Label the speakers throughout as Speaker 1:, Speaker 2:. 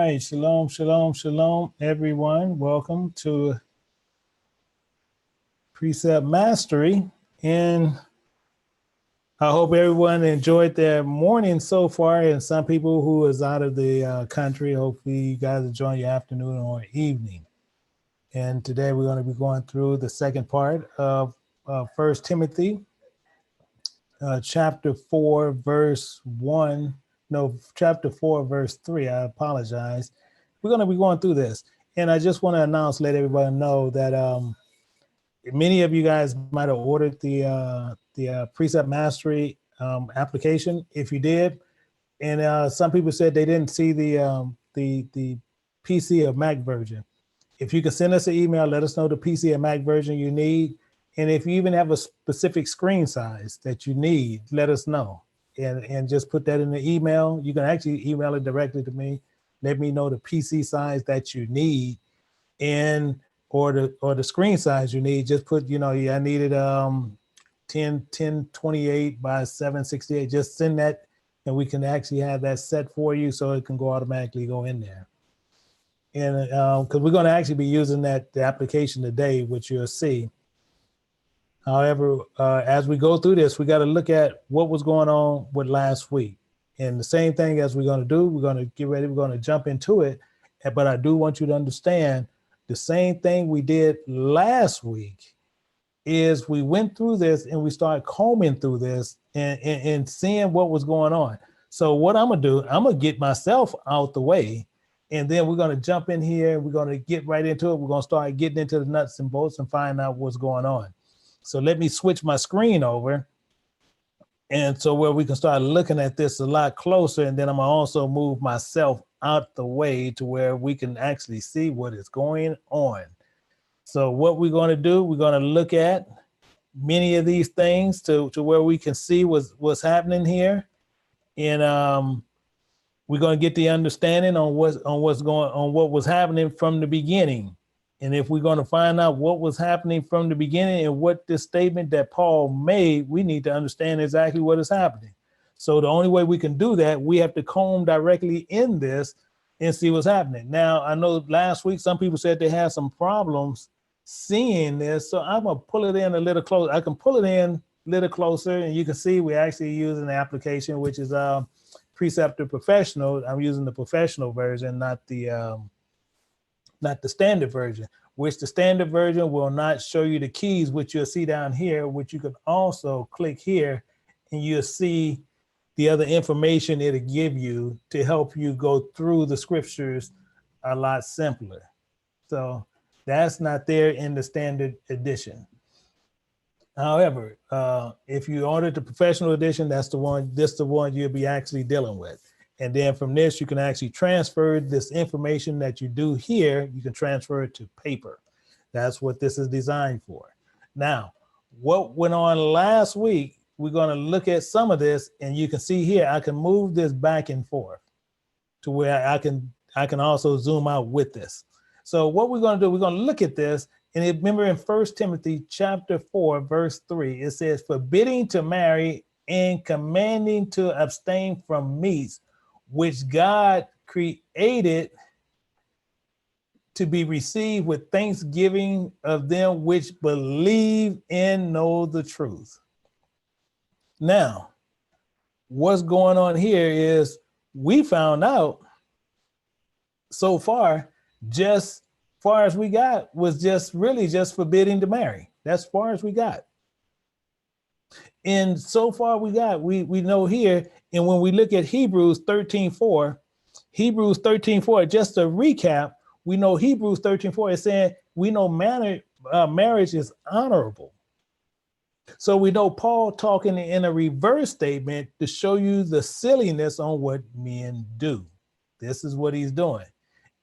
Speaker 1: right, shalom, shalom, shalom, everyone. Welcome to Precept Mastery. And I hope everyone enjoyed their morning so far. And some people who is out of the country, hopefully you guys enjoy your afternoon or evening. And today we're going to be going through the second part of 1 Timothy chapter 4, verse 1. No, chapter 4, verse 3. I apologize. We're going to be going through this. And I just want to announce, let everybody know that many of you guys might have ordered the Precept Mastery application. If you did, and some people said they didn't see the PC or Mac version. If you can send us an email, let us know the PC or Mac version you need. And if you even have a specific screen size that you need, let us know. And just put that in the email. You can actually email it directly to me. Let me know the PC size that you need, and or the screen size you need. Just put, I needed 1028 by 768. Just send that, and we can actually have that set for you so it can automatically go in there. And because we're going to actually be using the application today, which you'll see. However, as we go through this, we got to look at what was going on with last week. And the same thing as we're going to do, we're going to get ready, we're going to jump into it. But I do want you to understand the same thing we did last week is we went through this and we started combing through this and seeing what was going on. So what I'm going to do, I'm going to get myself out the way, and then we're going to jump in here. We're going to get right into it. We're going to start getting into the nuts and bolts and find out what's going on. So let me switch my screen over. And so where we can start looking at this a lot closer. And then I'm gonna also move myself out the way to where we can actually see what is going on. So what we're going to do, we're going to look at many of these things to where we can see what's happening here. And we're going to get the understanding on what was happening from the beginning. And if we're going to find out what was happening from the beginning and what this statement that Paul made, we need to understand exactly what is happening. So the only way we can do that, we have to comb directly in this and see what's happening. Now, I know last week, some people said they had some problems seeing this. So I'm going to pull it in a little closer. I can pull it in a little closer, and you can see we're actually using the application, which is Preceptor Professional. I'm using the professional version, not the standard version, which the standard version will not show you the keys, which you'll see down here, which you can also click here and you'll see the other information it'll give you to help you go through the scriptures a lot simpler. So that's not there in the standard edition. However, if you ordered the professional edition, that's the one you'll be actually dealing with. And then from this, you can actually transfer this information that you do here. You can transfer it to paper. That's what this is designed for. Now, what went on last week, we're going to look at some of this, and you can see here, I can move this back and forth to where I can also zoom out with this. So what we're going to do, we're going to look at this. And remember in 1 Timothy chapter 4, verse 3, it says, forbidding to marry and commanding to abstain from meats, which God created to be received with thanksgiving of them which believe and know the truth. Now, what's going on here is we found out so far, just far as we got was just really just forbidding to marry. That's far as we got. And so far we know here, and when we look at Hebrews 13:4, just to recap, we know Hebrews 13:4 is saying we know marriage is honorable. So we know Paul talking in a reverse statement to show you the silliness on what men do. This is what he's doing.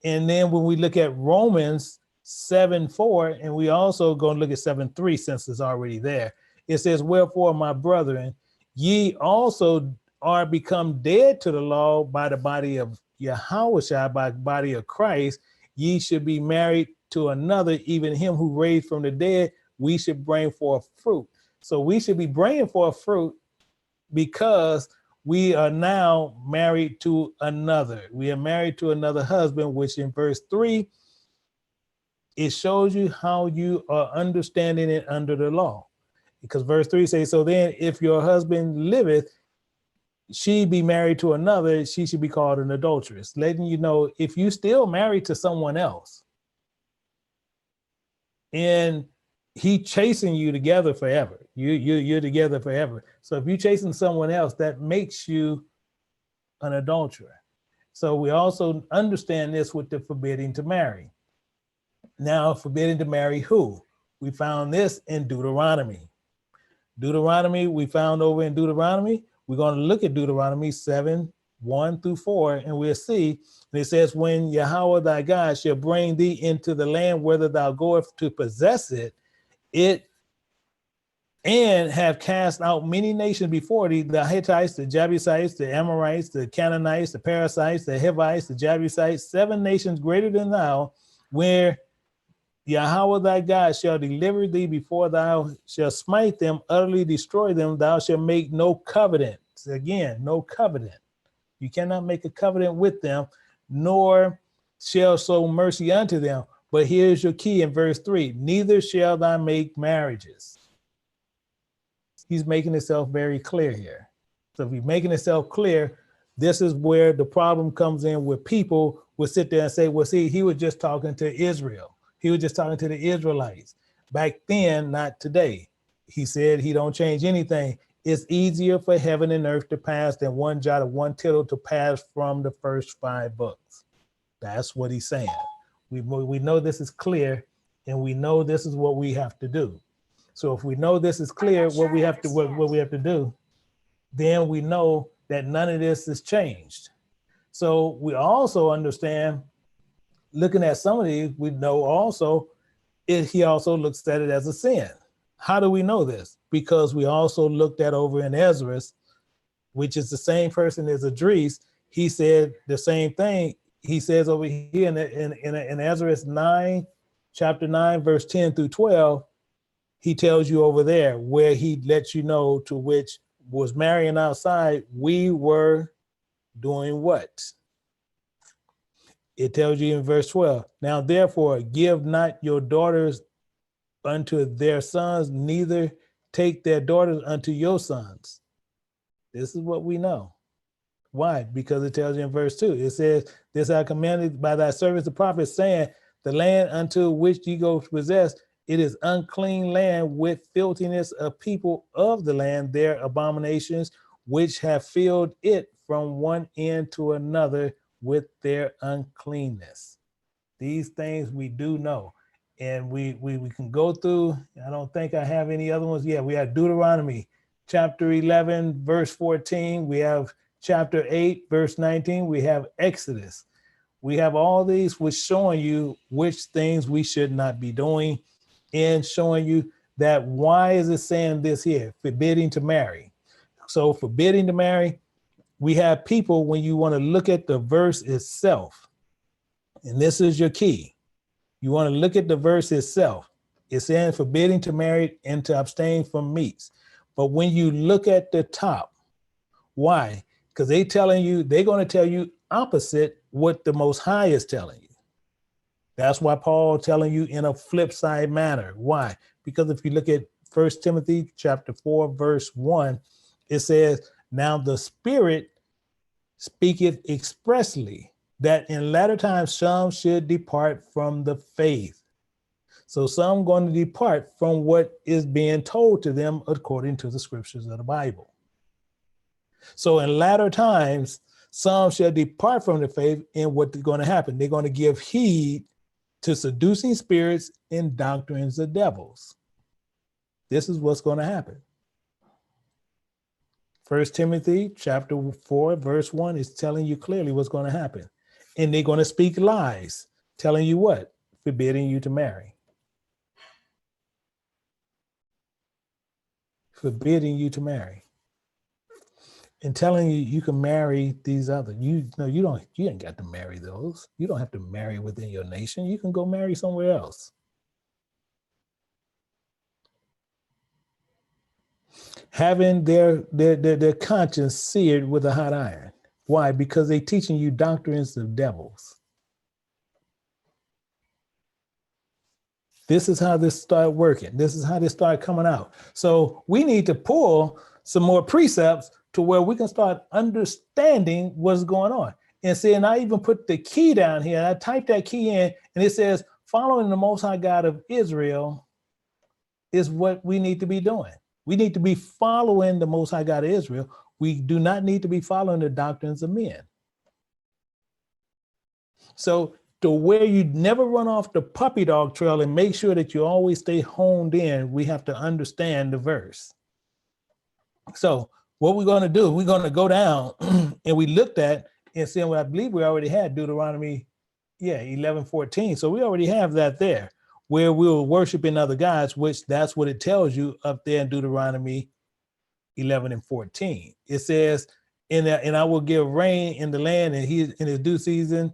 Speaker 1: And then when we look at Romans 7:4, and we also going to look at 7:3 since it's already there, it says, wherefore, my brethren, ye also are become dead to the law by the body of Yahushua, by the body of Christ. Ye should be married to another, even him who raised from the dead. We should bring forth fruit. So we should be bringing forth fruit because we are now married to another. We are married to another husband, which in verse 3, it shows you how you are understanding it under the law. Because verse 3 says, so then if your husband liveth, she be married to another, she should be called an adulteress. Letting you know, if you still married to someone else and he chasing you together forever, you're together forever. So if you're chasing someone else, that makes you an adulterer. So we also understand this with the forbidding to marry. Now, forbidding to marry who? We found this in Deuteronomy. Deuteronomy, we found over in Deuteronomy. We're going to look at Deuteronomy 7:1-4, and we'll see. And it says, when Yahweh thy God shall bring thee into the land whither thou goest to possess it, and have cast out many nations before thee, the Hittites, the Jebusites, the Amorites, the Canaanites, the Perizzites, the Hivites, the Jebusites, 7 nations greater than thou, where Yahweh thy God shall deliver thee before thou shalt smite them, utterly destroy them. Thou shalt make no covenant. Again, no covenant. You cannot make a covenant with them, nor shall show mercy unto them. But here's your key in verse 3, neither shall thou make marriages. He's making himself very clear here. So if he's making himself clear, this is where the problem comes in, where people will sit there and say, well, see, he was just talking to Israel. He was just talking to the Israelites. Back then, not today. He said he don't change anything. It's easier for heaven and earth to pass than one jot or one tittle to pass from the first 5 books. That's what he's saying. We know this is clear, and we know this is what we have to do. So if we know this is clear, what we have to do, then we know that none of this is changed. So we also understand, looking at some of these, we know also he also looks at it as a sin. How do we know this? Because we also looked at over in Ezra, which is the same person as Idris. He said the same thing. He says over here in Ezra 9, chapter 9, verse 10-12, he tells you over there where he lets you know, to which was marrying outside, we were doing what? It tells you in verse 12, now therefore give not your daughters unto their sons, neither take their daughters unto your sons. This is what we know. Why? Because it tells you in verse 2, it says, this I commanded by thy servants the prophets, saying, the land unto which ye go to possess, it is unclean land with filthiness of people of the land, their abominations, which have filled it from one end to another with their uncleanness. These things we do know. And we can go through, I don't think I have any other ones. Yeah, we have Deuteronomy chapter 11, verse 14. We have chapter 8, verse 19. We have Exodus. We have all these which showing you which things we should not be doing, and showing you that why is it saying this here, forbidding to marry. So forbidding to marry, we have people, when you want to look at the verse itself, and this is your key, you want to look at the verse itself. It's saying forbidding to marry and to abstain from meats. But when you look at the top, why? Because they're going to tell you opposite what the Most High is telling you. That's why Paul telling you in a flip side manner. Why? Because if you look at 1 Timothy chapter 4, verse 1, it says, now the Spirit speaketh expressly that in latter times some should depart from the faith. So some going to depart from what is being told to them according to the scriptures of the Bible. So in latter times, some shall depart from the faith, and what's going to happen? They're going to give heed to seducing spirits and doctrines of devils. This is what's going to happen. 1 Timothy chapter 4, verse 1 is telling you clearly what's going to happen. And they're going to speak lies, telling you what? Forbidding you to marry. Forbidding you to marry. And telling you you can marry these other. You ain't got to marry those. You don't have to marry within your nation. You can go marry somewhere else. Having their conscience seared with a hot iron. Why? Because they're teaching you doctrines of devils. This is how this started working. This is how this started coming out. So we need to pull some more precepts to where we can start understanding what's going on. And see, and I even put the key down here. And I typed that key in, and it says, following the Most High God of Israel is what we need to be doing. We need to be following the Most High God of Israel. We do not need to be following the doctrines of men. So to where you never run off the puppy dog trail and make sure that you always stay honed in, we have to understand the verse. So what we're going to do, we're going to go down and we looked at and see what I believe we already had Deuteronomy, 11:14. So we already have that there where we were worshiping other gods, which that's what it tells you up there in Deuteronomy 11:14. It says, and I will give rain in the land and he in his due season,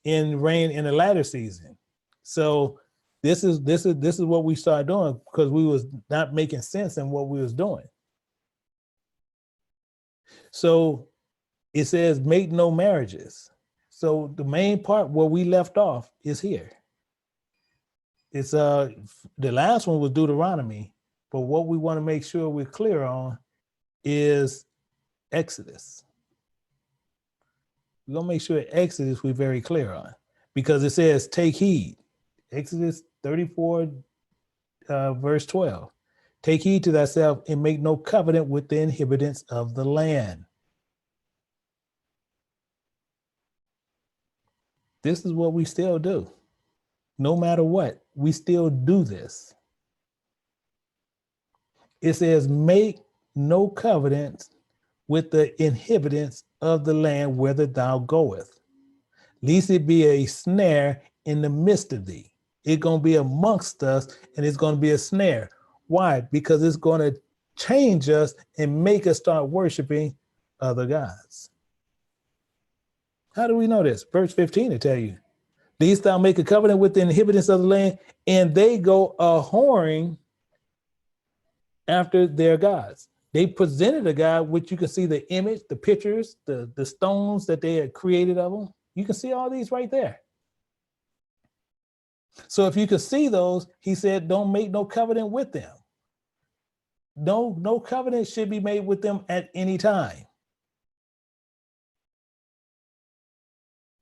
Speaker 1: in rain in the latter season. So this is what we started doing because we was not making sense in what we was doing. So it says make no marriages. So the main part where we left off is here. It's the last one was Deuteronomy, but what we want to make sure we're clear on is Exodus. We're gonna make sure Exodus we're very clear on, because it says take heed. Exodus 34 verse 12. Take heed to thyself and make no covenant with the inhabitants of the land. This is what we still do. No matter what, we still do this. It says make no covenant with the inhabitants of the land whither thou goest, lest it be a snare in the midst of thee. It's going to be amongst us and it's going to be a snare. Why? Because it's going to change us and make us start worshiping other gods. How do we know this? Verse 15 to tell you, lest thou make a covenant with the inhabitants of the land, and they go a-whoring after their gods. They presented a God, which you can see the image, the pictures, the stones that they had created of them. You can see all these right there. So if you could see those, he said, don't make no covenant with them. No covenant should be made with them at any time.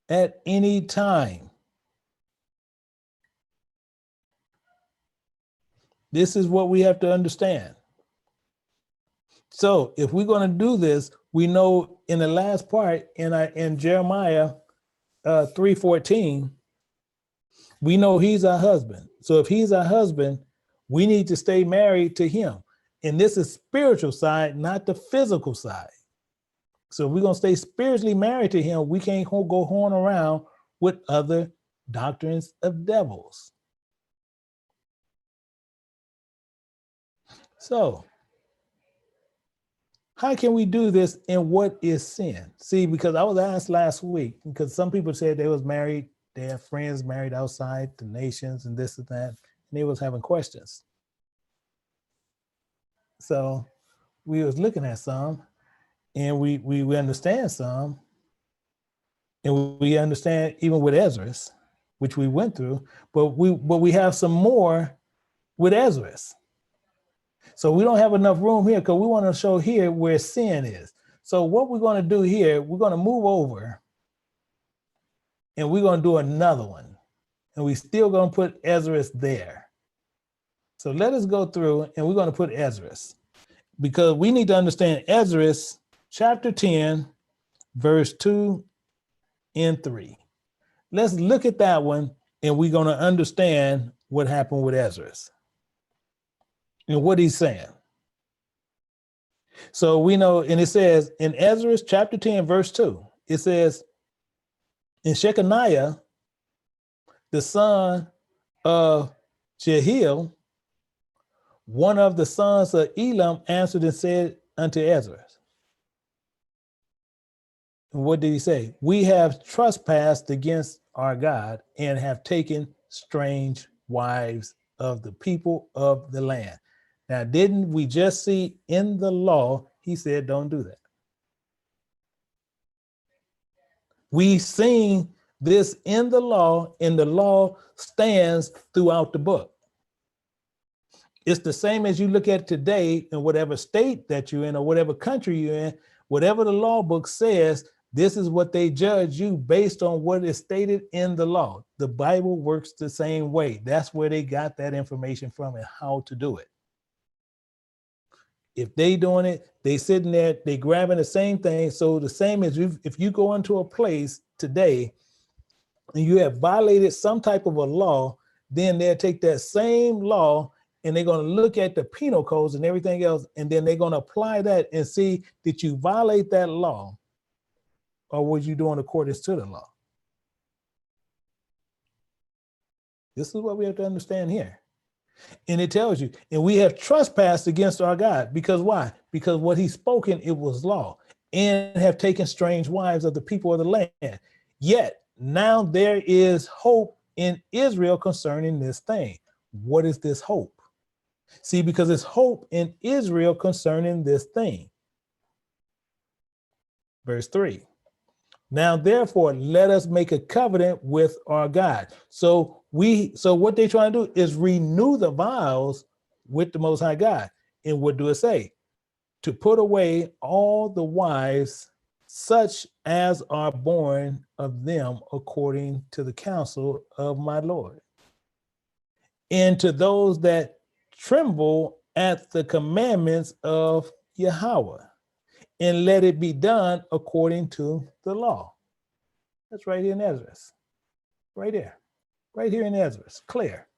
Speaker 1: At any time. This is what we have to understand. So if we're going to do this, we know in the last part in Jeremiah 3:14, we know he's our husband. So if he's our husband, we need to stay married to him. And this is spiritual side, not the physical side. So if we're going to stay spiritually married to him, we can't go horn around with other doctrines of devils. So how can we do this, and what is sin? See, because I was asked last week, because some people said they was married, they have friends married outside the nations and this and that, and they was having questions. So we was looking at some, and we understand some, and we understand even with Ezra's, which we went through, but we have some more with Ezra's. So we don't have enough room here because we want to show here where sin is. So what we're going to do here, we're going to move over and we're going to do another one. And we still going to put Ezra's there. So let us go through and we're going to put Ezra's, because we need to understand Ezra's chapter 10, verse 2 and 3. Let's look at that one and we're going to understand what happened with Ezra's and what he's saying. So we know, and it says in Ezra chapter 10, verse 2, it says, in Shechaniah, the son of Jehiel, one of the sons of Elam, answered and said unto Ezra. And what did he say? We have trespassed against our God and have taken strange wives of the people of the land. Now, didn't we just see in the law, he said, don't do that. We seen this in the law, and the law stands throughout the book. It's the same as you look at today in whatever state that you're in or whatever country you're in, whatever the law book says, this is what they judge you based on what is stated in the law. The Bible works the same way. That's where they got that information from and how to do it. If they doing it, they sitting there, they grabbing the same thing. So the same as if you go into a place today and you have violated some type of a law, then they'll take that same law and they're going to look at the penal codes and everything else, and then they're going to apply that and see, did you violate that law or was you doing according to the law? This is what we have to understand here. And it tells you, and we have trespassed against our God. Because why? Because what he's spoken, it was law, and have taken strange wives of the people of the land. Yet now there is hope in Israel concerning this thing. What is this hope? See, because it's hope in Israel concerning this thing. Verse 3. Now, therefore, let us make a covenant with our God. So what they're trying to do is renew the vows with the Most High God. And what do it say? To put away all the wives, such as are born of them according to the counsel of my Lord. And to those that tremble at the commandments of Yahweh, and let it be done according to the law. That's right here in Ezra. Right there. Right here in Ezra. Clear.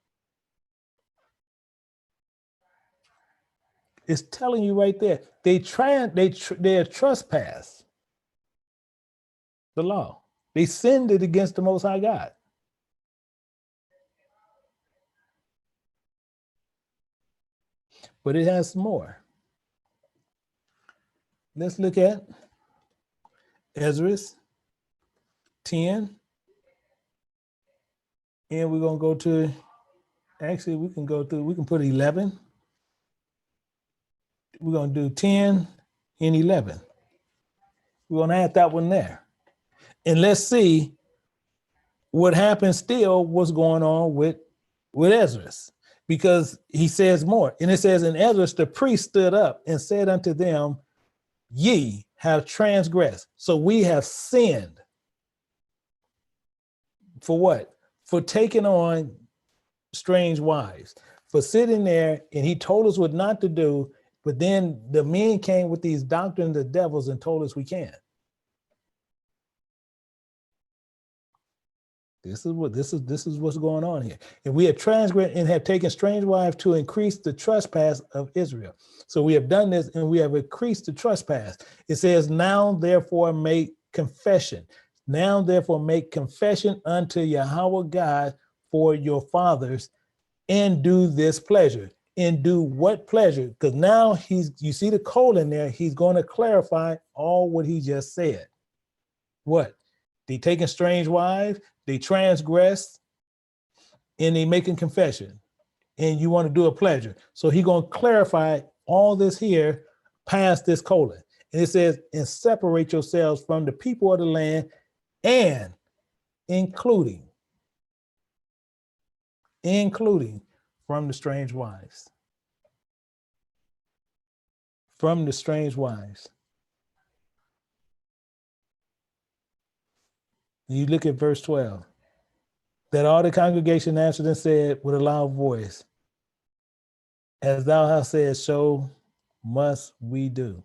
Speaker 1: It's telling you right there. They trespass the law. They sinned it against the Most High God. But it has more. Let's look at Ezra 10. And we're going to go to, actually, we can put 11. We're going to do 10 and 11. We're going to add that one there. And let's see what happens still, what's going on with Ezra. Because he says more. And it says, in Ezra, the priest stood up and said unto them, ye have transgressed. So we have sinned. For what? For taking on strange wives, for sitting there, and he told us what not to do, but then the men came with these doctrines of devils and told us we can't. This is what's going on here. And we have transgressed and have taken strange wives to increase the trespass of Israel. So we have done this and we have increased the trespass. It says, now therefore make confession. Now therefore make confession unto Yahweh God for your fathers, and do this pleasure. And do what pleasure? Because now you see the colon there, he's going to clarify all what he just said. What? They taking strange wives, they transgressed, and they making confession. And you want to do a pleasure. So he's going to clarify all this here past this colon. And it says, and separate yourselves from the people of the land, and including from the strange wives. From the strange wives. You look at verse 12. That all the congregation answered and said with a loud voice, as thou hast said, so must we do.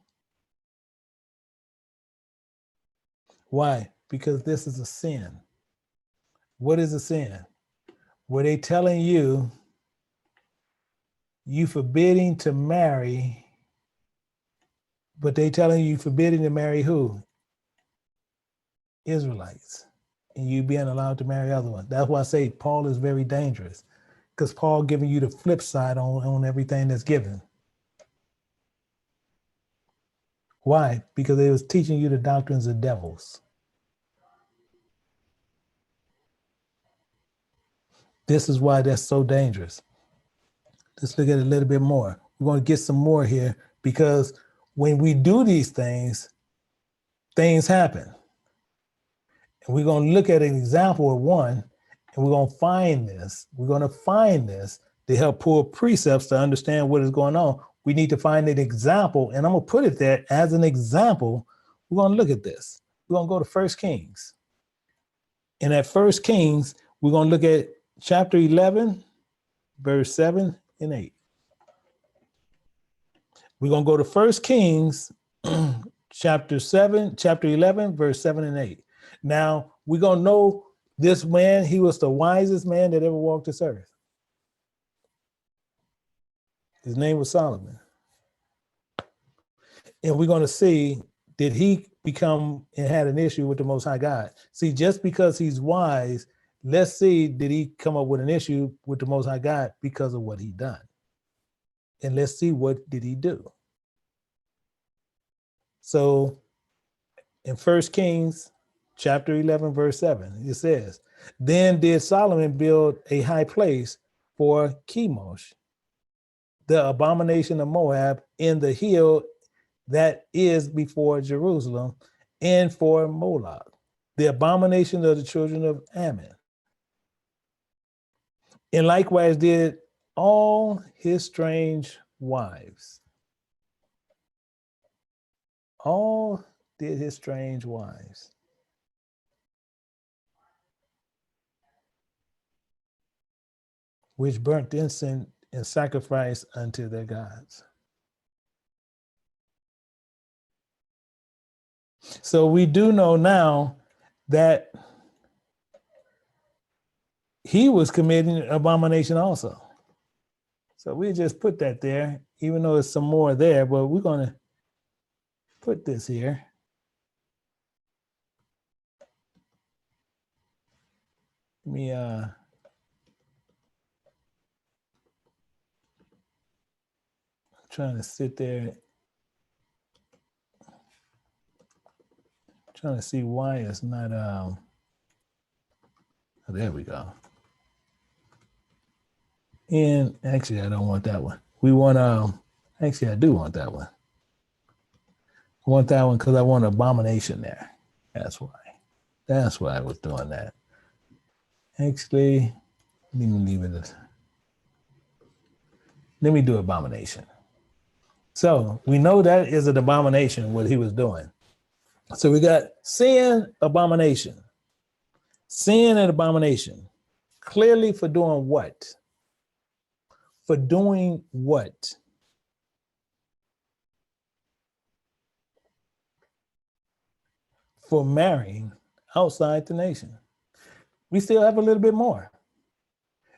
Speaker 1: Why? Because this is a sin. What is a sin? Were they telling you, you forbidding to marry, but they telling you forbidding to marry who? Israelites. And you being allowed to marry other ones. That's why I say Paul is very dangerous, because Paul giving you the flip side on everything that's given. Why? Because they was teaching you the doctrines of devils. This is why that's so dangerous. Let's look at it a little bit more. We're going to get some more here, because when we do these things, things happen. And we're going to look at an example of one, and we're going to find this. We're going to find this to help pull precepts to understand what is going on. We need to find an example, and I'm going to put it there as an example. We're going to look at this. We're going to go to 1 Kings. And at 1 Kings, we're going to look at chapter 11, verse 7 and 8. We're going to go to 1 Kings, chapter 11, verse 7 and 8. Now, we're going to know this man, he was the wisest man that ever walked this earth. His name was Solomon. And we're going to see, did he become and had an issue with the Most High God? See, just because he's wise, let's see, did he come up with an issue with the Most High God because of what he done? And let's see, what did he do? So in 1 Kings chapter 11, verse 7, it says, then did Solomon build a high place for Chemosh, the abomination of Moab, in the hill that is before Jerusalem, and for Moloch, the abomination of the children of Ammon. And likewise did all his strange wives. All did his strange wives. Which burnt incense and sacrifice unto their gods. So we do know now that he was committing abomination also. So we just put that there, even though there's some more there, but we're going to put this here. Let me trying to sit there, trying to see why it's not oh, there we go. And actually I don't want that one. We want actually I do want that one. I want that one because I want abomination there. That's why. That's why I was doing that. Actually, let me leave it. Let me do abomination. So we know that is an abomination what he was doing. So we got sin, abomination. Sin and abomination. Clearly for doing what? For doing what? For marrying outside the nation. We still have a little bit more.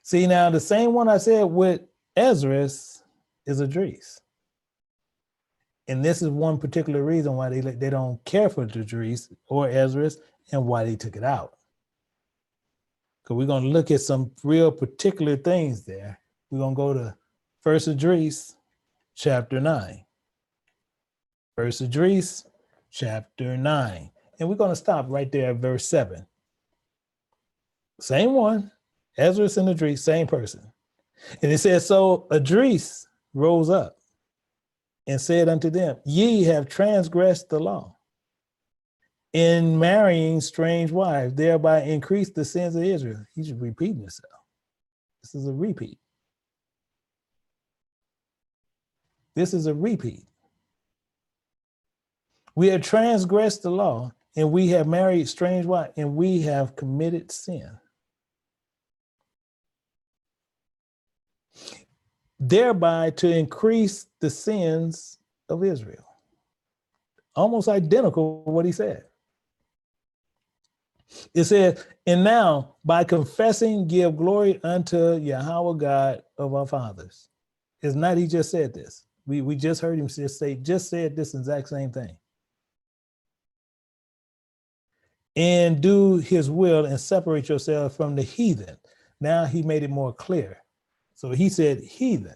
Speaker 1: See, now the same one I said with Ezra is Idris. And this is one particular reason why they don't care for Idris or Ezra and why they took it out. Because we're going to look at some real particular things there. We're going to go to 1 Idris, chapter 9. 1 Idris, chapter 9. And we're going to stop right there at verse 7. Same one, Ezra and Idris, same person. And it says, so Idris rose up and said unto them, ye have transgressed the law in marrying strange wives, thereby increase the sins of Israel. He's just repeating himself. This is a repeat. This is a repeat. We have transgressed the law, and we have married strange wives, and we have committed sin. Thereby to increase the sins of Israel. Almost identical to what he said. It says, and now by confessing, give glory unto Yahweh God of our fathers. It's not he just said this. We just heard him just said this exact same thing. And do his will and separate yourself from the heathen. Now he made it more clear. So he said heathen.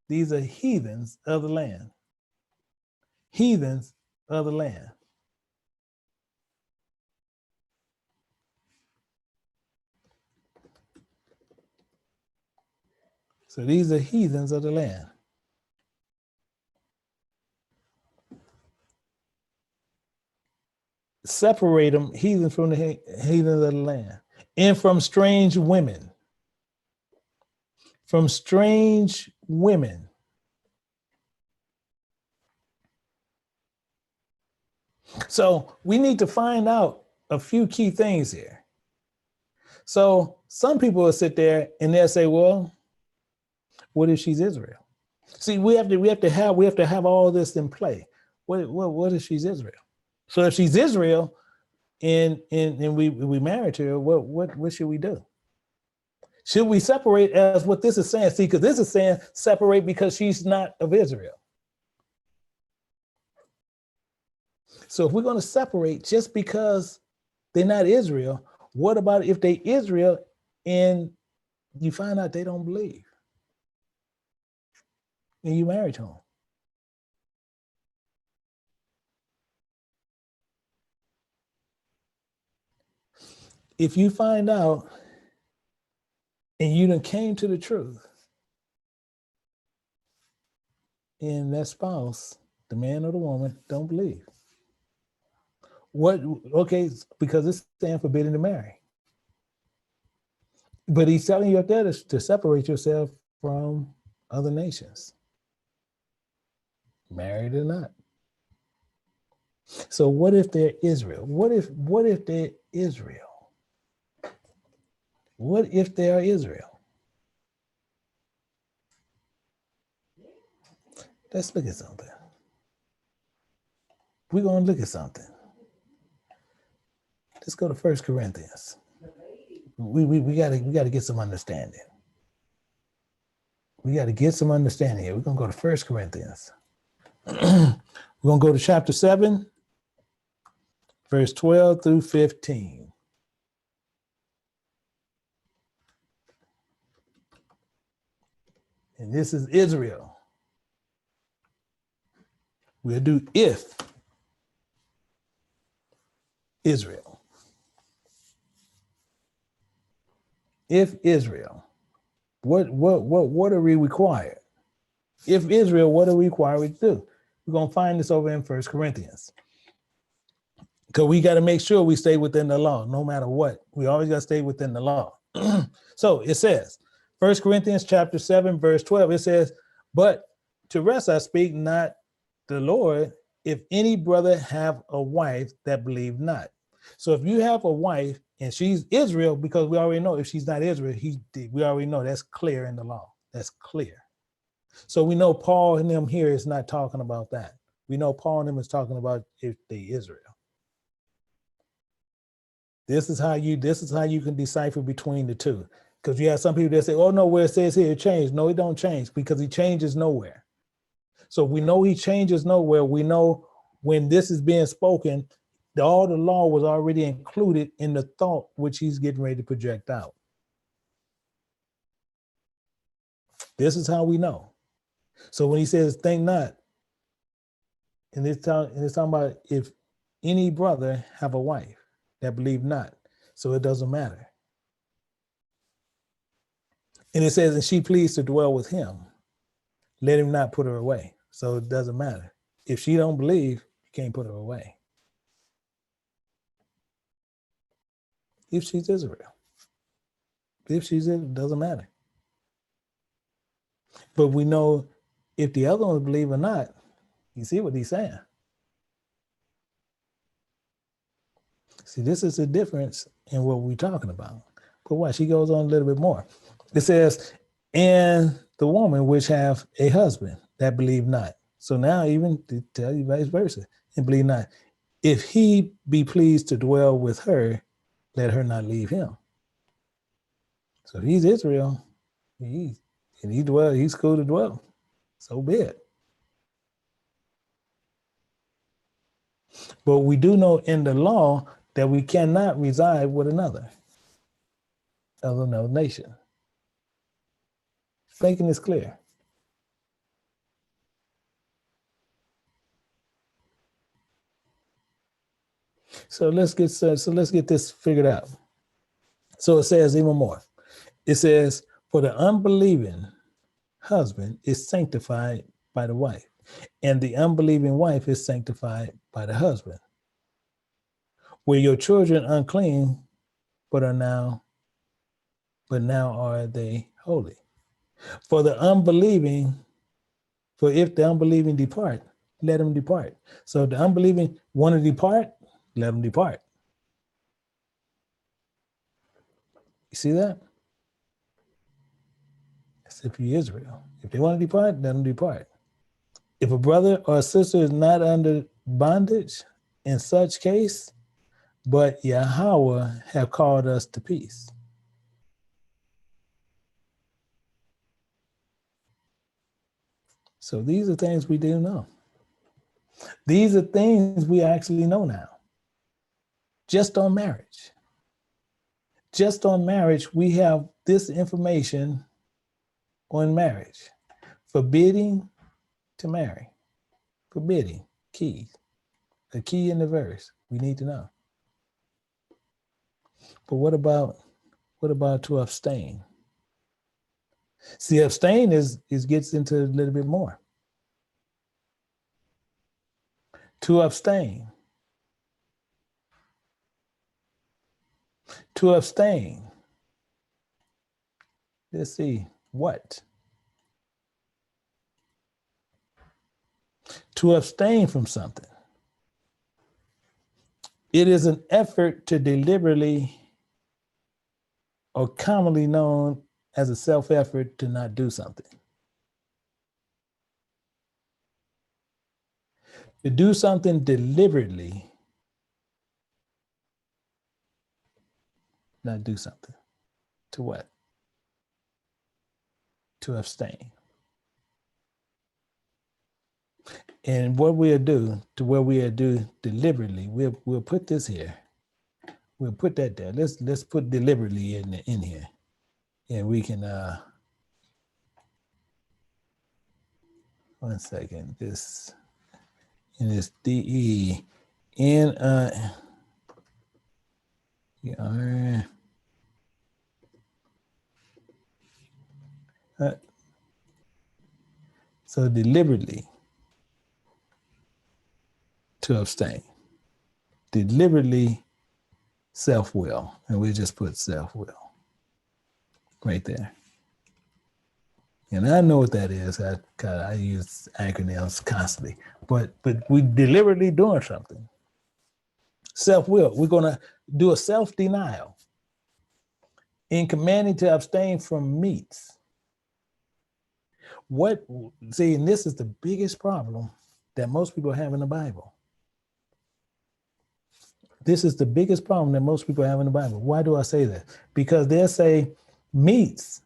Speaker 1: These are heathens of the land. Heathens of the land. So these are heathens of the land. Separate them, heathens from the heathens of the land. And from strange women. From strange women. So we need to find out a few key things here. So some people will sit there and they'll say, well, what if she's Israel? See, we have to have all this in play. What if she's Israel? So if she's Israel and we married to her, what should we do? Should we separate as what this is saying? See, because this is saying separate because she's not of Israel. So if we're going to separate just because they're not Israel, what about if they Israel and you find out they don't believe and you married to them? If you find out and you done came to the truth and that spouse, the man or the woman, don't believe. What? Okay, because it's saying forbidden to marry. But he's telling you up there to separate yourself from other nations, married or not. So what if they're Israel? What if they're Israel? What if they are Israel? Let's look at something. We're going to look at something. Let's go to 1 Corinthians. We gotta get some understanding. We got to get some understanding here. We're going to go to 1 Corinthians. We're going to go to chapter 7, verse 12 through 15. And this is Israel. We'll do if Israel. If Israel. What are we required? If Israel, what are we required to do? We're going to find this over in 1 Corinthians. Because we got to make sure we stay within the law, no matter what. We always got to stay within the law. So it says, 1 Corinthians chapter 7, verse 12, it says, but to rest I speak not the Lord, if any brother have a wife that believe not. So if you have a wife and she's Israel, because we already know if she's not Israel, we already know that's clear in the law. That's clear. So we know Paul and them here is not talking about that. We know Paul and them is talking about if they Israel. This is how you can decipher between the two. Because you have some people that say, oh no, where it says here it changed. No, it don't change because he changes nowhere. So we know he changes nowhere. We know when this is being spoken, all the law was already included in the thought which he's getting ready to project out. This is how we know. So when he says think not, and it's talking about if any brother have a wife that believe not, so it doesn't matter. And it says, and she pleased to dwell with him, let him not put her away. So it doesn't matter. If she don't believe, you can't put her away. If she's Israel. If she's Israel, it doesn't matter. But we know if the other ones believe or not, you see what he's saying. See, this is the difference in what we're talking about. But watch, he goes on a little bit more. It says, and the woman which have a husband that believe not. So now even to tell you vice versa, and believe not. If he be pleased to dwell with her, let her not leave him. So if he's Israel, he's cool to dwell. So be it. But we do know in the law that we cannot reside with another of another nation. Making this clear. So let's get this figured out. So it says even more. It says, for the unbelieving husband is sanctified by the wife, and the unbelieving wife is sanctified by the husband. Were your children unclean, but now are they holy? For if the unbelieving depart, let them depart. So if the unbelieving want to depart, let them depart. You see that? That's if you're Israel. If they want to depart, let them depart. If a brother or a sister is not under bondage, in such case, but Yahweh have called us to peace. So these are things we do know. These are things we actually know now. Just on marriage. Just on marriage, we have this information on marriage. Forbidding to marry. Forbidding. Key. A key in the verse we need to know. But what about to abstain? See, abstain is gets into a little bit more. To abstain. To abstain. Let's see, what? To abstain from something. It is an effort to deliberately, or commonly known as a self-effort, to not do something. To do something deliberately, not do something. To what? To abstain. And what we'll do, deliberately, we'll put this here. We'll put that there. Let's put deliberately in here. And we can 1 second. This and it's DE in so deliberately to abstain. Deliberately self-will. And we just put self-will right there. And I know what that is. I use acronyms constantly. But we deliberately doing something. Self-will. We're going to do a self-denial in commanding to abstain from meats. And this is the biggest problem that most people have in the Bible. This is the biggest problem that most people have in the Bible. Why do I say that? Because they'll say meats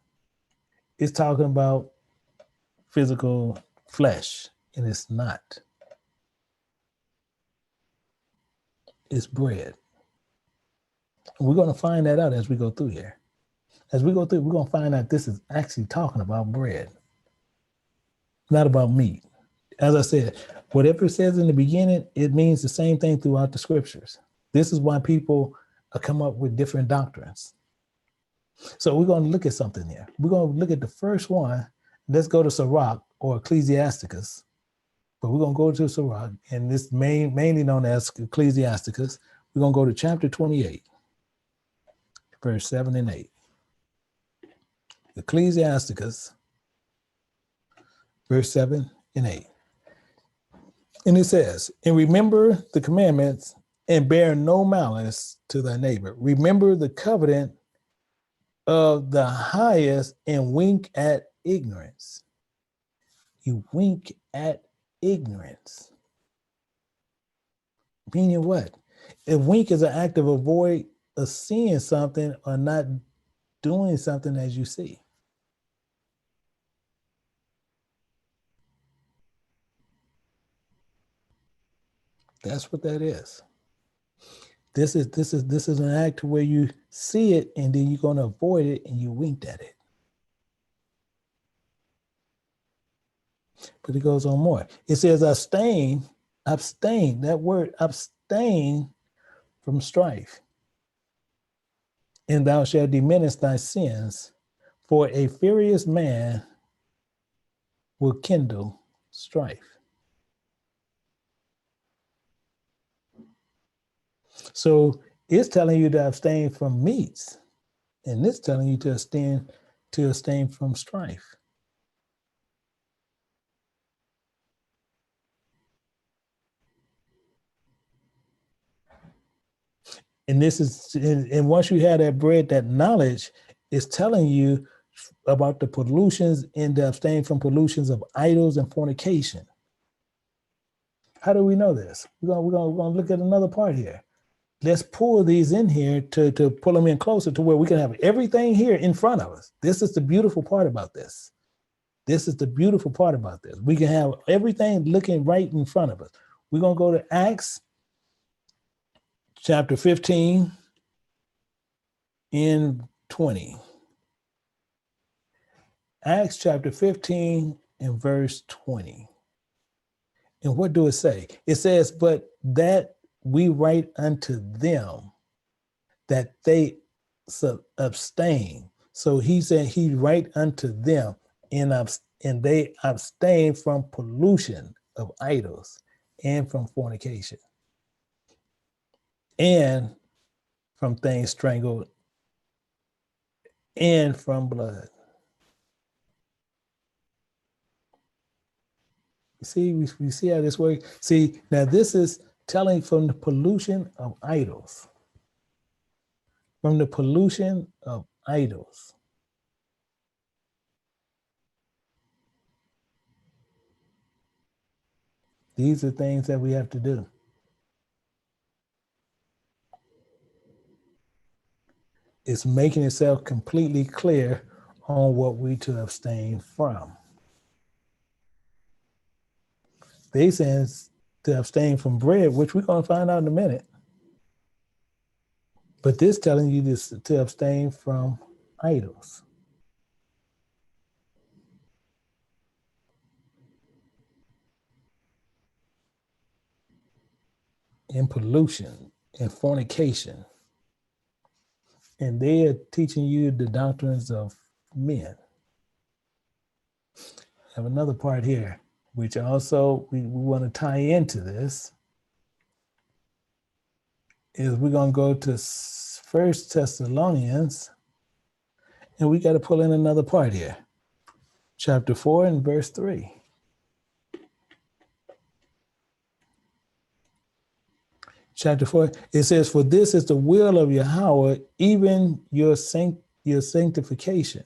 Speaker 1: is talking about physical flesh, and it's not. It's bread. We're going to find that out as we go through here. As we go through, we're going to find out this is actually talking about bread, not about meat. As I said, whatever it says in the beginning, it means the same thing throughout the scriptures. This is why people come up with different doctrines. So we're going to look at something here. We're going to look at the first one. Let's go to Sirach or Ecclesiasticus. But we're going to go to Sirach, and this mainly known as Ecclesiasticus. We're going to go to chapter 28, verse 7 and 8. Ecclesiasticus, verse 7 and 8. And it says, and remember the commandments and bear no malice to thy neighbor. Remember the covenant of the highest and wink at ignorance. You wink at ignorance. Meaning what? If wink is an act of avoid of seeing something or not doing something as you see. That's what that is. This is an act where you see it and then you're going to avoid it and you winked at it. But it goes on more. It says abstain, that word abstain from strife. And thou shalt diminish thy sins, for a furious man will kindle strife. So it's telling you to abstain from meats, and it's telling you to abstain from strife. And this is, and once you have that bread, that knowledge is telling you about the pollutions and to abstain from pollutions of idols and fornication. How do we know this? We're gonna look at another part here. Let's pull these in here to pull them in closer to where we can have everything here in front of us. This is the beautiful part about this. This is the beautiful part about this. We can have everything looking right in front of us. We're gonna go to Acts chapter 15 and 20. Acts chapter 15 and verse 20. And what do it say? It says, but that we write unto them that they abstain. So he said he write unto them and they abstain from pollution of idols and from fornication and from things strangled and from blood. See, we see how this works. See, now this is telling from the pollution of idols. From the pollution of idols. These are things that we have to do. It's making itself completely clear on what we to abstain from. They say to abstain from bread, which we're going to find out in a minute. But this telling you this to abstain from idols. And pollution and fornication. And they are teaching you the doctrines of men. I have another part here, which also we want to tie into this. Is we're going to go to First Thessalonians, and we got to pull in another part here. Chapter 4 and verse 3. Chapter 4, it says, for this is the will of Yahweh, even your sanctification.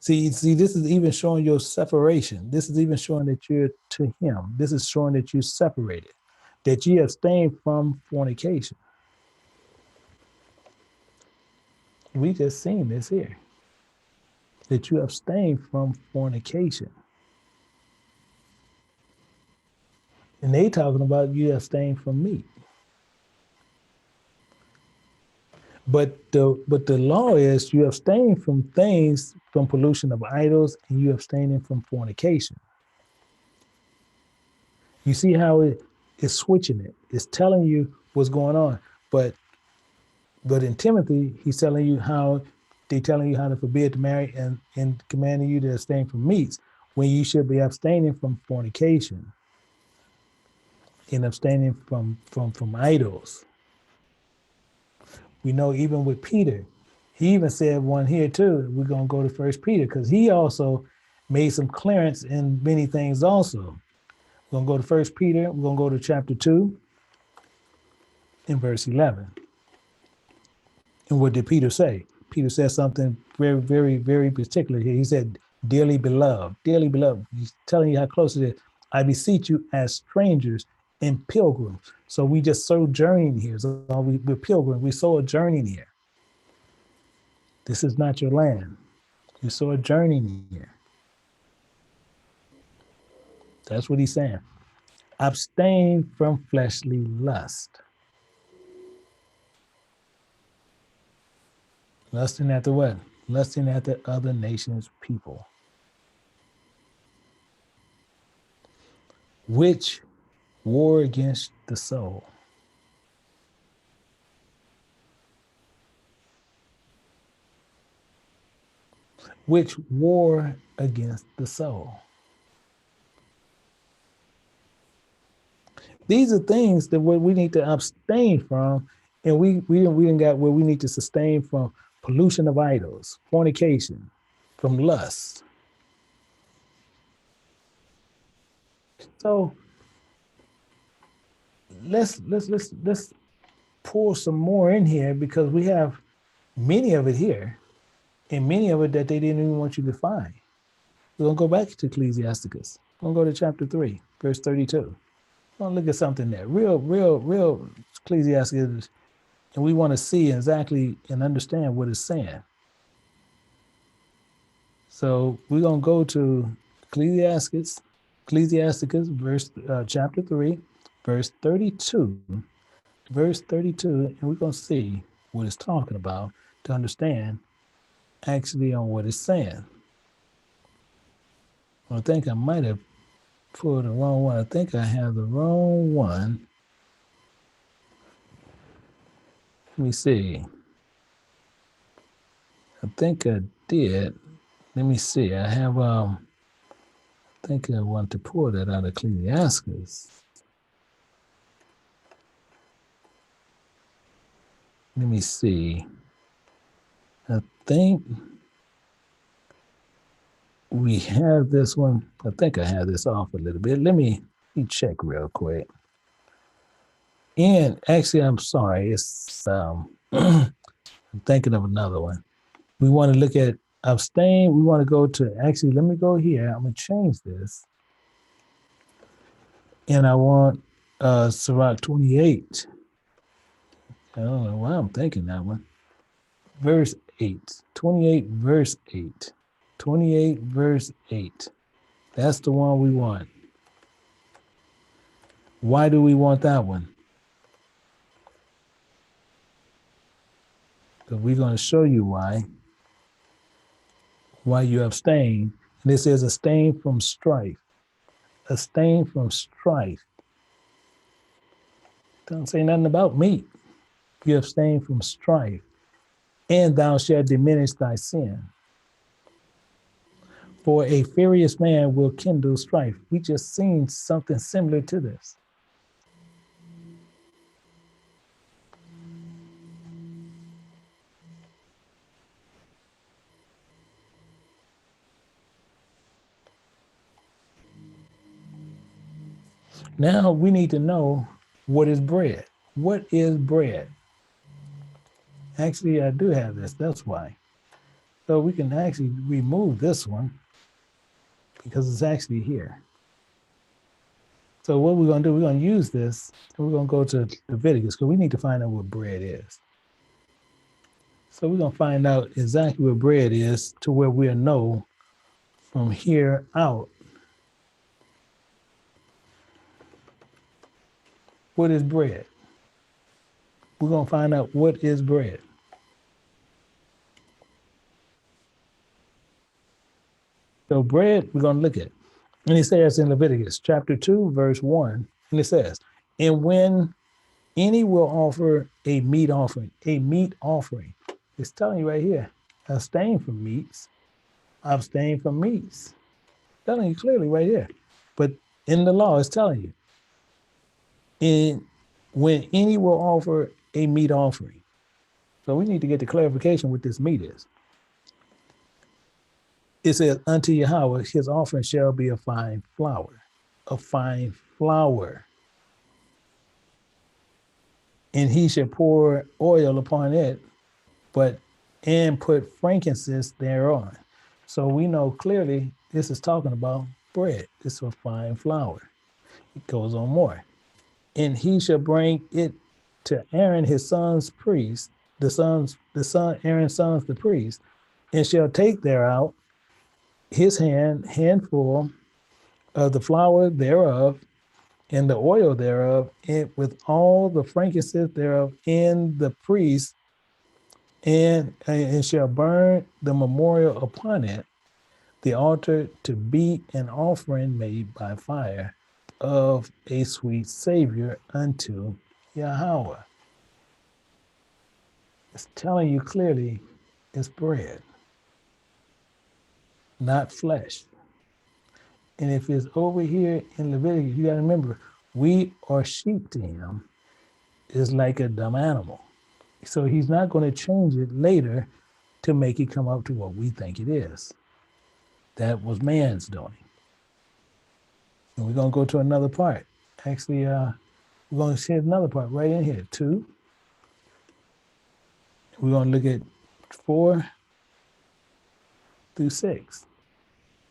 Speaker 1: See, this is even showing your separation. This is even showing that you're to him. This is showing that you're separated, that you abstain from fornication. We just seen this here, that you abstain from fornication. And they talking about you abstain from meat. But the law is you abstain from things, from pollution of idols, and you abstaining from fornication. You see how it is switching it. It's telling you what's going on. But in Timothy, he's telling you how they're telling you how to forbid to marry and commanding you to abstain from meats when you should be abstaining from fornication and abstaining from idols. We know even with Peter, he even said one here too. We're going to go to First Peter because he also made some clearance in many things also. We're going to go to First Peter. We're going to go to chapter 2 in verse 11. And what did Peter say? Peter said something very, very, very particular here. He said, dearly beloved, he's telling you how close it is. I beseech you as strangers and pilgrims. So we just sojourning here. So we're pilgrims. We're sojourning here. This is not your land. You're sojourning here. That's what he's saying. Abstain from fleshly lust. Lusting after what? Lusting after other nations' people. Which war against the soul. Which war against the soul. These are things that what we need to abstain from, and we didn't got where we need to sustain from pollution of idols, fornication, from lust. So let's pull some more in here because we have many of it here, and many of it that they didn't even want you to find. We're gonna go back to Ecclesiasticus. We're gonna go to chapter 3, verse 32. We're gonna look at something there. Real Ecclesiasticus, and we want to see exactly and understand what it's saying. So we're gonna go to Ecclesiasticus, chapter 3, verse 32, and we're gonna see what it's talking about to understand actually on what it's saying. I think I might have pulled the wrong one. I think I have the wrong one. Let me see. I think I did. Let me see. I have I think I want to pull that out of Ecclesiastes. Let me see. I think we have this one. I think I have this off a little bit. Let me check real quick. And actually, I'm sorry. It's I'm thinking of another one. We want to look at abstain. We want to go to actually. Let me go here. I'm gonna change this, and I want Sirach 28. I don't know why I'm thinking that one. Verse 8. 28, verse 8. 28, verse 8. That's the one we want. Why do we want that one? Because we're going to show you why you abstain. And it says abstain from strife. Abstain from strife. Doesn't say nothing about meat. You abstain from strife, and thou shalt diminish thy sin. For a furious man will kindle strife. We just seen something similar to this. Now we need to know what is bread. What is bread? Actually, I do have this. That's why. So we can actually remove this one because it's actually here. So what we're going to do, we're going to use this, and we're going to go to Leviticus because we need to find out what bread is. So we're going to find out exactly what bread is to where we'll know from here out what is bread. We're going to find out what is bread. So bread, we're going to look at. And it says in Leviticus chapter 2, verse 1, and it says, and when any will offer a meat offering, it's telling you right here, abstain from meats, abstain from meats. Telling you clearly right here. But in the law, it's telling you, when any will offer a meat offering. So we need to get the clarification what this meat is. It says, unto Yahweh, his offering shall be a fine flour. A fine flour. And he shall pour oil upon it, and put frankincense thereon. So we know clearly this is talking about bread. It's a fine flour. It goes on more. And he shall bring it to Aaron his son's priest, Aaron's sons the priest, and shall take thereout his handful of the flour thereof, and the oil thereof, and with all the frankincense thereof in the priest, and shall burn the memorial upon it, the altar to be an offering made by fire of a sweet savior unto Yahweh. It's telling you clearly it's bread, not flesh. And if it's over here in Leviticus, you got to remember, wheat or sheep to him is like a dumb animal. So he's not going to change it later to make it come up to what we think it is. That was man's doing. And we're going to go to another part. Actually, we're going to see another part right in here, 2. We're going to look at 4 through 6.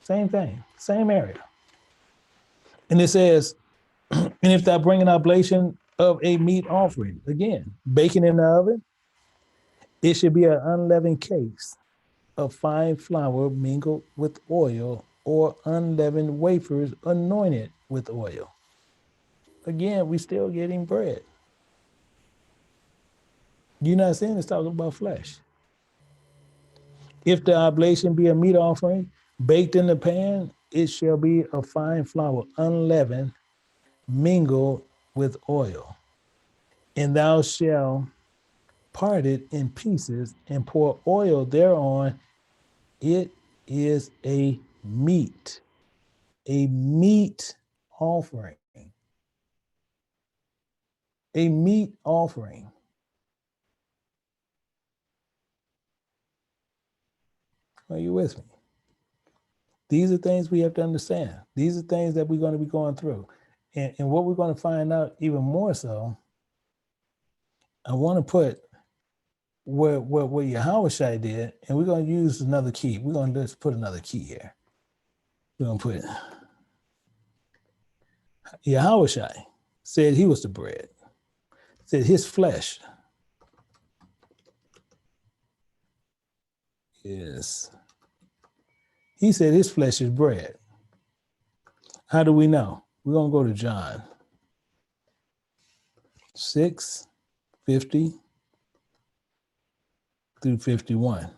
Speaker 1: Same thing, same area. And it says, and if thou bring an oblation of a meat offering, again, baking in the oven, it should be an unleavened case of fine flour mingled with oil, or unleavened wafers anointed with oil. Again, we still getting bread. You're not saying it's talking about flesh. If the oblation be a meat offering, baked in the pan, it shall be of fine flour, unleavened, mingled with oil. And thou shalt part it in pieces and pour oil thereon. It is a meat offering. A meat offering. Are you with me? These are things we have to understand. These are things that we're going to be going through. And what we're going to find out even more so, I want to put what Yahushua did, and we're going to use another key. We're going to just put another key here. We're going to put Yahushua said he was the bread. Said his flesh is, he said his flesh is bread. How do we know? We're going to go to John 6:50 through 51.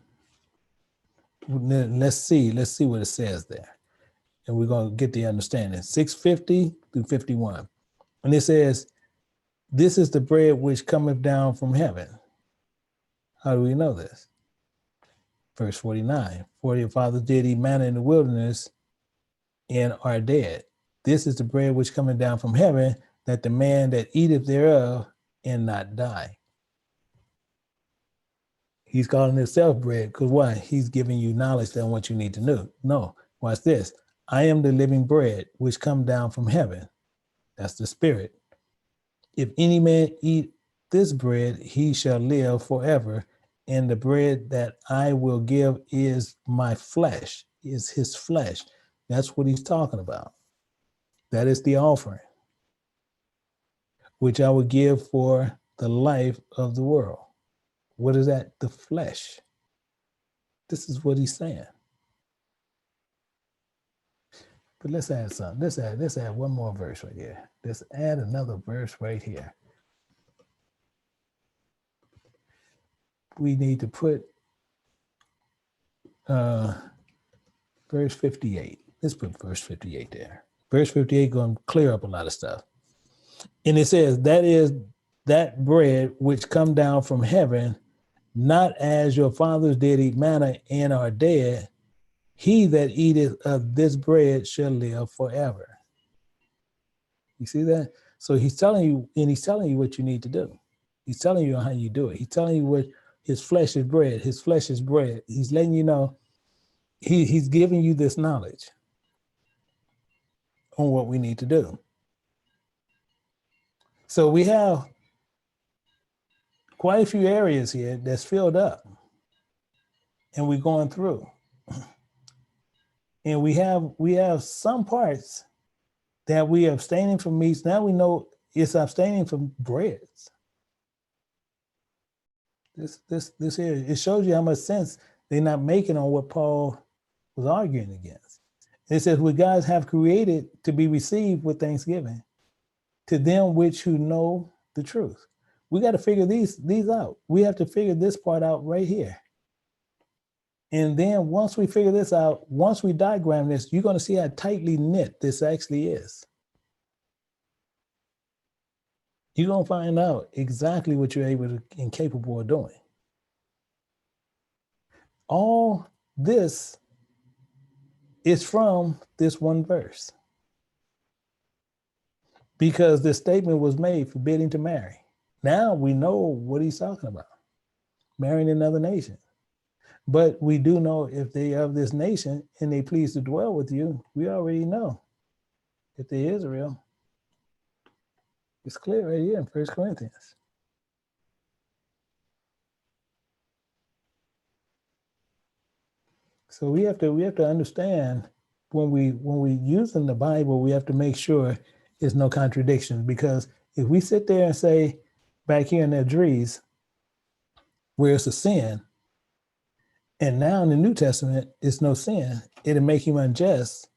Speaker 1: Let's see what it says there. And we're going to get the understanding. 6:50 through 51. And it says, this is the bread which cometh down from heaven. How do we know this? Verse 49. For your fathers did eat manna in the wilderness and are dead. This is the bread which cometh down from heaven, that the man that eateth thereof and not die. He's calling himself bread because why? He's giving you knowledge on what you need to know. No, watch this. I am the living bread which come down from heaven. That's the spirit. If any man eat this bread, he shall live forever. And the bread that I will give is my flesh, is his flesh. That's what he's talking about. That is the offering, which I will give for the life of the world. What is that? The flesh. This is what he's saying. But let's add something. Let's add one more verse right here. Let's add another verse right here. We need to put verse 58. Let's put verse 58 there. Verse 58 going to clear up a lot of stuff. And it says, that is that bread which come down from heaven, not as your fathers did eat manna and are dead. He that eateth of this bread shall live forever. You see that? So he's telling you, and he's telling you what you need to do. He's telling you how you do it. He's telling you what his flesh is bread. His flesh is bread. He's letting you know, he's giving you this knowledge on what we need to do. So we have quite a few areas here that's filled up, and we're going through. And we have some parts that we are abstaining from meats. Now we know it's abstaining from breads. This here, it shows you how much sense they're not making on what Paul was arguing against. It says, what God have created to be received with thanksgiving to them which who know the truth. We got to figure these out. We have to figure this part out right here. And then once we figure this out, once we diagram this, you're going to see how tightly knit this actually is. You're going to find out exactly what you're able to and capable of doing. All this is from this one verse. because this statement was made forbidding to marry. Now we know what he's talking about, marrying another nation. But we do know if they of this nation and they please to dwell with you, we already know if they're Israel. It's clear right here in 1 Corinthians. So we have to understand when we using the Bible, we have to make sure there's no contradictions, because if we sit there and say back here in the Idris, where it's a sin, and now in the New Testament it's no sin, it'll make him unjust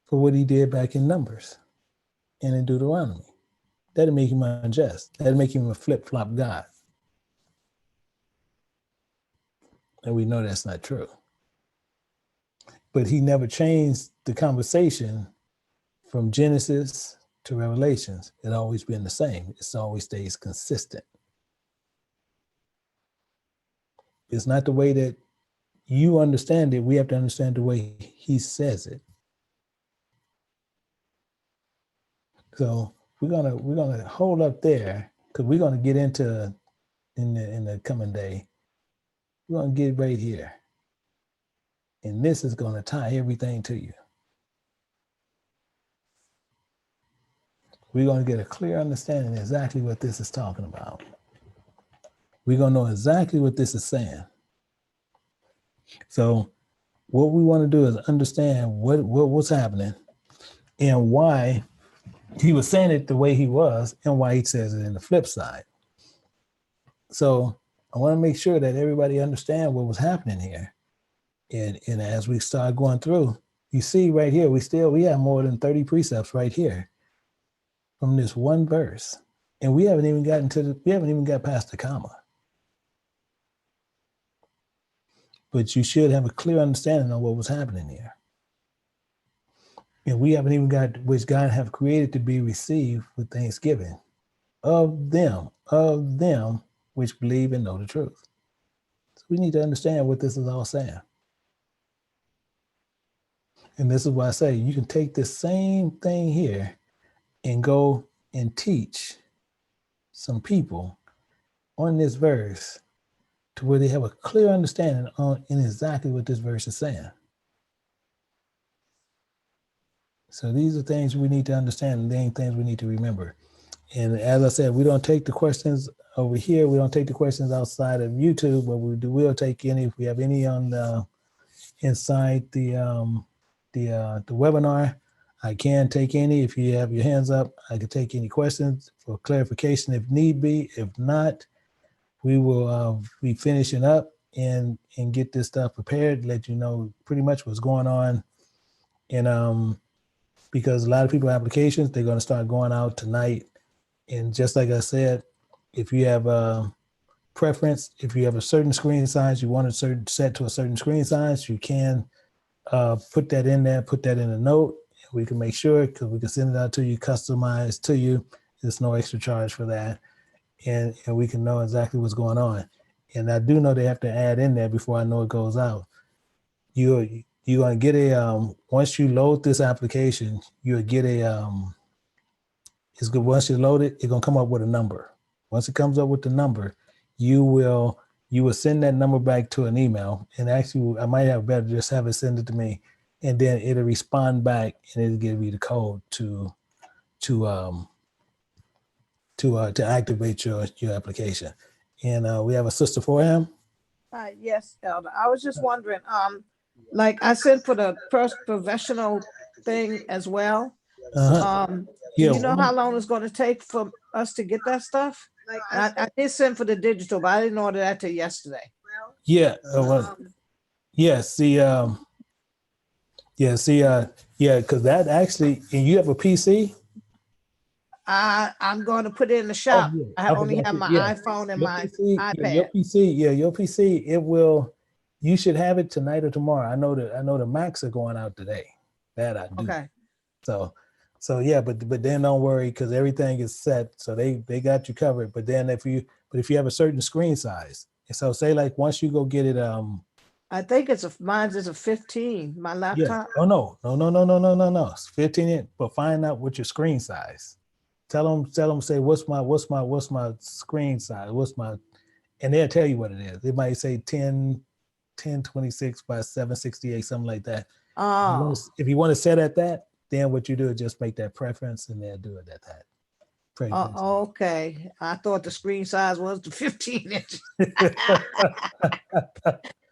Speaker 1: for what he did back in Numbers and in Deuteronomy. That'll make him unjust. That'll make him a flip-flop God. And we know that's not true. But he never changed the conversation from Genesis to Revelations. It's always been the same. It's always stays consistent. It's not the way that you understand it. We have to understand the way he says it. So we're gonna hold up there, because we're gonna get into in the coming day. We're gonna get right here, and this is gonna tie everything to you. We're gonna get a clear understanding of exactly what this is talking about. We're gonna know exactly what this is saying. So what we want to do is understand what's happening and why he was saying it the way he was and why he says it in the flip side. So I want to make sure that everybody understands what was happening here. And as we start going through, you see right here, we have more than 30 precepts right here from this one verse. And we haven't even got past the comma. But you should have a clear understanding of what was happening here. And we haven't even got which God have created to be received with thanksgiving of them which believe and know the truth. So we need to understand what this is all saying. And this is why I say you can take this same thing here and go and teach some people on this verse to where they have a clear understanding in exactly what this verse is saying. So these are things we need to understand, and they ain't things we need to remember. And as I said, we don't take the questions over here. We don't take the questions outside of YouTube, but we'll take any if we have any on inside the webinar. I can take any. If you have your hands up, I can take any questions for clarification if need be. If not, we will be finishing up and get this stuff prepared, let you know pretty much what's going on. And because a lot of people have applications, they're going to start going out tonight. And just like I said, if you have a preference, if you have a certain screen size, you want it set to a certain screen size, you can put that in there, put that in a note. We can make sure, because we can send it out to you, customized to you. There's no extra charge for that. And we can know exactly what's going on. And I do know they have to add in there before I know it goes out. You're going to get a, once you load this application, you'll get a, it's good. Once you load it, it's going to come up with a number. Once it comes up with the number, you will send that number back to an email. And actually, I might have better just have it send it to me, and then it'll respond back and it'll give you the code to activate your application. And we have a sister for him.
Speaker 2: Yes, Elder. I was just wondering, like I said, for the first professional thing as well. Do you know how long it's going to take for us to get that stuff? I did send for the digital, but I didn't order that till yesterday.
Speaker 1: Yeah. Because that actually, and you have a PC.
Speaker 2: I'm going to put it in the shop. Oh, yeah. I only have my iPhone and my iPad.
Speaker 1: Your PC. It will. You should have it tonight or tomorrow. I know the Macs are going out today. That I do. Okay. So yeah, but then don't worry, because everything is set. So they got you covered. But then if you have a certain screen size, and so say like once you go get it,
Speaker 2: I think mine's is a 15, my
Speaker 1: Yeah.
Speaker 2: laptop.
Speaker 1: Oh no. It's 15 inch, but find out what your screen size. Tell them, say, what's my screen size? And they'll tell you what it is. It might say 1026 by 768, something like that.
Speaker 2: Oh,
Speaker 1: If you want to set at that, then what you do is just make that preference and they'll do it at that.
Speaker 2: okay. I thought the screen size was the 15 inches.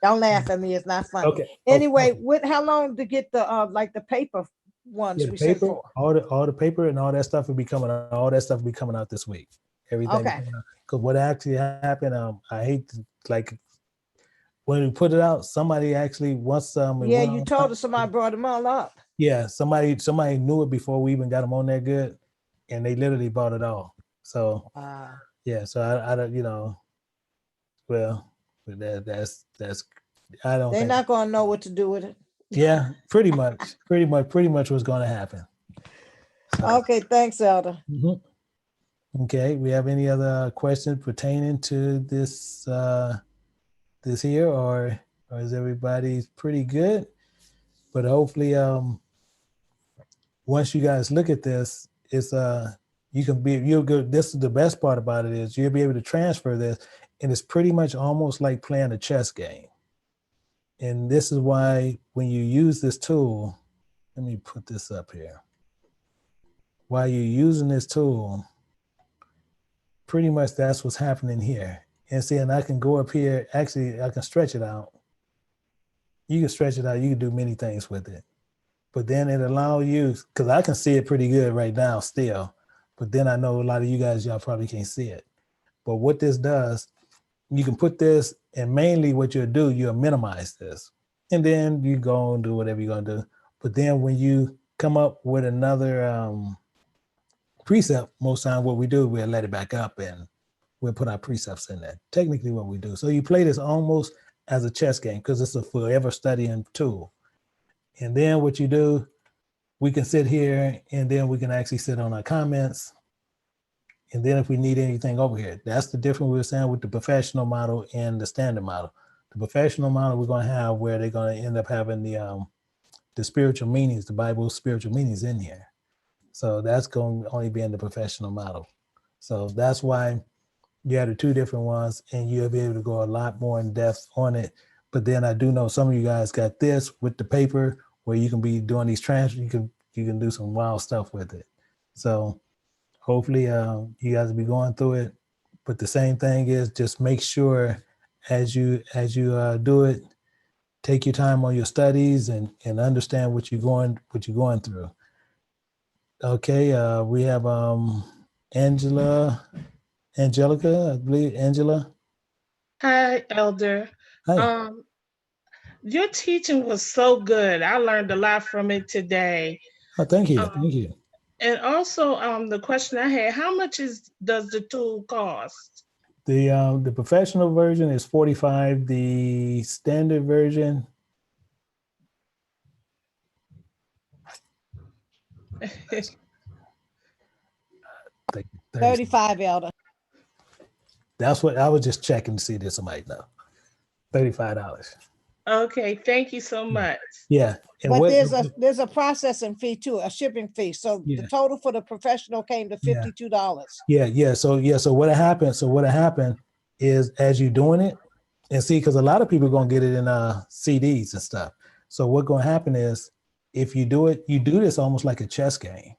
Speaker 2: Don't laugh at me. It's not funny.
Speaker 1: Okay.
Speaker 2: Anyway, how long to get the like the paper ones
Speaker 1: Yeah, the
Speaker 2: we sent
Speaker 1: paper,
Speaker 2: for?
Speaker 1: all the paper and all that stuff will be coming out. All that stuff will be coming out this week. Everything.
Speaker 2: Okay.
Speaker 1: Because what actually happened, I hate to, like, when we put it out, somebody actually wants some.
Speaker 2: Yeah, you told us somebody brought them all up.
Speaker 1: Yeah, somebody knew it before we even got them on there good, and they literally bought it all. So yeah, so I don't, well, that's I don't.
Speaker 2: They're not gonna know what to do with it.
Speaker 1: Yeah, pretty much what's going to happen. So,
Speaker 2: okay, thanks, Elder.
Speaker 1: Okay, we have any other questions pertaining to this this here, or is everybody pretty good? But hopefully, once you guys look at this, it's you'll go. This is the best part about it is you'll be able to transfer this, and it's pretty much almost like playing a chess game. And this is why when you use this tool, let me put this up here. While you're using this tool, pretty much that's what's happening here. And see, and I can go up here, actually, I can stretch it out. You can stretch it out, you can do many things with it. But then it allows you, because I can see it pretty good right now still, but then I know a lot of you guys, y'all probably can't see it. But what this does, you can put this, and mainly what you'll do, you'll minimize this. And then you go and do whatever you're gonna do. But then when you come up with another precept, most times what we do, we'll let it back up and we'll put our precepts in there. Technically what we do. So you play this almost as a chess game because it's a forever studying tool. And then what you do, we can sit here and then we can actually sit on our comments. And then if we need anything over here, that's the difference we were saying with the professional model and the standard model. The professional model we're going to have where they're going to end up having the spiritual meanings, the Bible's spiritual meanings in here. So that's going to only be in the professional model. So that's why you have the two different ones and you'll be able to go a lot more in depth on it. But then I do know some of you guys got this with the paper where you can be doing these transfers. You can do some wild stuff with it. So hopefully you guys will be going through it. But the same thing is just make sure as you do it, take your time on your studies and understand what you're going through. Okay, we have Angelica, I believe. Angela.
Speaker 3: Hi, Elder.
Speaker 1: Hi.
Speaker 3: Your teaching was so good. I learned a lot from it today.
Speaker 1: Oh, thank you. Thank you.
Speaker 3: And also, the question I had: how much does the tool cost?
Speaker 1: The professional version is $45. The standard version.
Speaker 2: $35, Elder.
Speaker 1: That's what I was just checking to see if somebody know. $35.
Speaker 3: Okay, thank you so much.
Speaker 1: Yeah, and
Speaker 2: but there's a processing fee too, a shipping fee. So the total for the professional came to $52.
Speaker 1: Yeah. So what happened is as you're doing it, and see, because a lot of people are gonna get it in CDs and stuff. So what's gonna happen is if you do it, you do this almost like a chess game.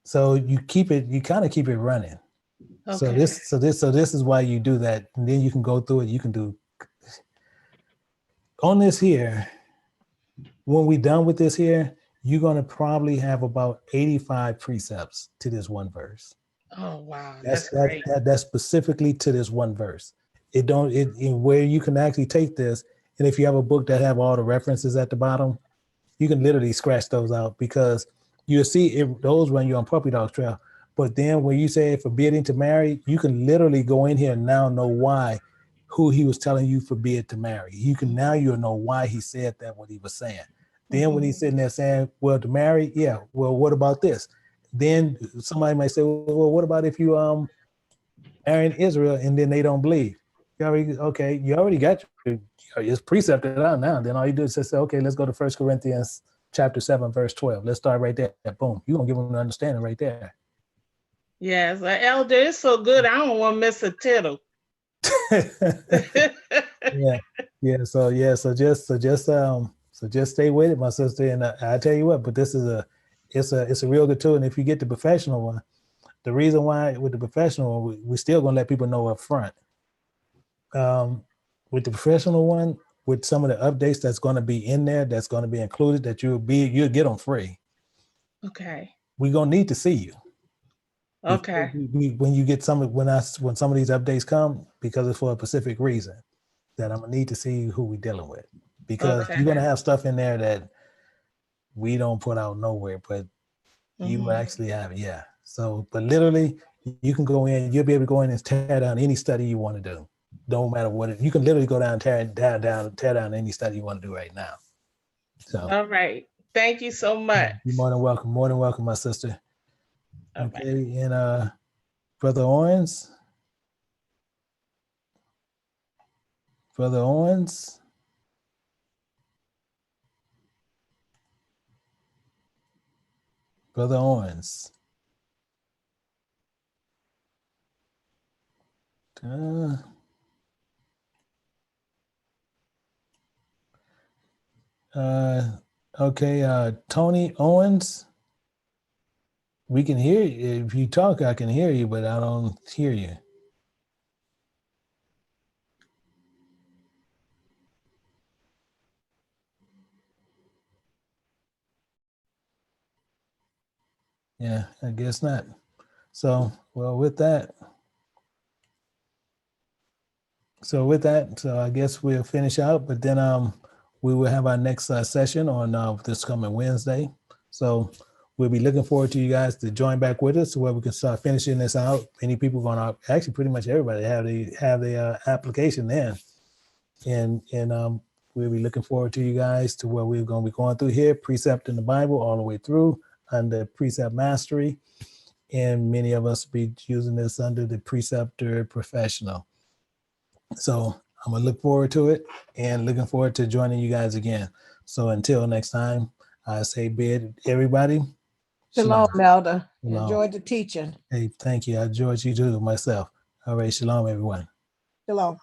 Speaker 1: So you kind of keep it running. Okay. So this is why you do that, and then you can go through it. You can do on this here. When we're done with this here, you're gonna probably have about 85 precepts to this one verse.
Speaker 3: Oh wow, that's great.
Speaker 1: That's specifically to this one verse. Where you can actually take this, and if you have a book that have all the references at the bottom, you can literally scratch those out because you'll see those run you on puppy dog trail. But then when you say forbidding to marry, you can literally go in here and now know who he was telling you forbid to marry. You'll know why he said that, what he was saying. Then when he's sitting there saying, well, to marry, yeah, well, what about this? Then somebody might say, well, what about if you marry in Israel and then they don't believe? You already got it's precepted out now. Then all you do is just say, okay, let's go to 1 Corinthians chapter 7, verse 12. Let's start right there. Boom. You're gonna give them an understanding right there.
Speaker 3: Yes, Elder, it's so good. I don't want to miss a tittle.
Speaker 1: So just stay with it, my sister. And I tell you what, but this is it's a real good tool. And if you get the professional one, the reason why with the professional one, we're still gonna let people know up front. With the professional one, with some of the updates that's going to be in there, that's going to be included, that you'll get them free.
Speaker 3: Okay.
Speaker 1: We're gonna need to see you.
Speaker 3: Okay.
Speaker 1: When you get when some of these updates come, because it's for a specific reason, that I'm gonna need to see who we're dealing with, because you're gonna have stuff in there that we don't put out nowhere, but you actually have it. Yeah. So, but literally, you can go in. You'll be able to go in and tear down any study you want to do. Don't matter what you can literally go down and tear down any study you want to do right now. So,
Speaker 3: all right. Thank you so much.
Speaker 1: You're more than welcome. More than welcome, my sister.
Speaker 3: All
Speaker 1: okay.
Speaker 3: Right.
Speaker 1: And Brother Owens. Brother Owens. Brother Owens. Okay, Tony Owens. We can hear you. If you talk, I can hear you, but I don't hear you. Yeah, I guess not. So, well, with that, I guess we'll finish out, but then we will have our next session on this coming Wednesday. So we'll be looking forward to you guys to join back with us where we can start finishing this out. Many people going to, actually pretty much everybody have the application in. And we'll be looking forward to you guys to where we're going to be going through here, Precept in the Bible all the way through under Precept Mastery. And many of us will be using this under the Preceptor Professional. So I'm going to look forward to it and looking forward to joining you guys again. So until next time, I say bid everybody.
Speaker 2: Shalom, Elder.
Speaker 1: Shalom.
Speaker 2: Enjoyed the teaching.
Speaker 1: Hey, thank you. I enjoyed you too myself. All right. Shalom, everyone.
Speaker 2: Shalom.